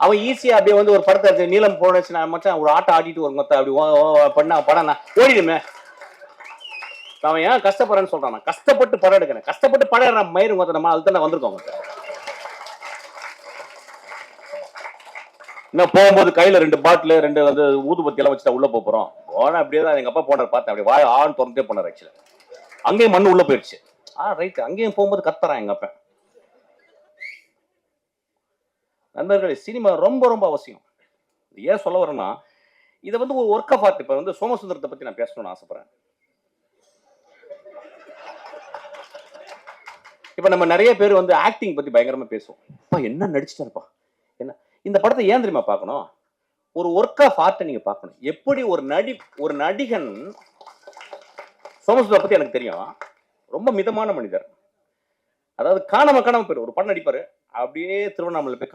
அவன் ஈஸியா அப்படியே வந்து ஒரு படத்தை நீளம் போனச்சுன்னா மச்சான் ஒரு ஆட்டம் ஆடிட்டு ஒரு மொத்தம் அப்படி பண்ண படம் நான் ஓடிடுமே. அவன் ஏன் கஷ்டப்படுறேன்னு சொல்றான். கஷ்டப்பட்டு படம் எடுக்கிறேன், கஷ்டப்பட்டு படம் எடுற மயிறு மொத்தம் நம்ம அதுதான் வந்திருக்கோம். இன்னும் போகும்போது கையில 2 பாட்டில் 2 வந்து ஊதுபத்தி எல்லாம் வச்சுட்டா உள்ள போறோம். போனா அப்படியே தான் எங்க அப்பா போனார் பார்த்தேன். அப்படியே வாய் ஆன் திறந்தே போனார். ஆக்சுவலா அங்கேயும் மண்ணு உள்ள போயிடுச்சு. ரைட். அங்கேயும் போகும்போது கத்துறான் எங்க அப்பா. நண்பர்களே, சினிமா ரொம்ப ரொம்ப அவசியம். ஏன் சொல்ல வரேன்னா, இதை வந்து ஒரு ஒர்க் ஆஃப் ஆர்ட். இப்ப வந்து சோமசுந்தரத்தை பத்தி நான் பேசணும்னு ஆசைப்படுறேன். இப்ப நம்ம நிறைய பேர் வந்து ஆக்டிங் பத்தி பயங்கரமா பேசுவோம். அப்பா என்ன நடிச்சிட்டாருப்பா, என்ன இந்த படத்தை ஏன் தெரியுமா பார்க்கணும்? ஒரு ஒர்க் ஆஃப் ஆர்ட் நீங்க பார்க்கணும். எப்படி ஒரு நடிகன் சோமசுந்தரம் பத்தி எனக்கு தெரியும். ரொம்ப மிதமான மனிதர். அதாவது காணாம போயிரு. ஒரு படம் நடிப்பாரு, அப்படியே திருவண்ணாமலை போய் காணாம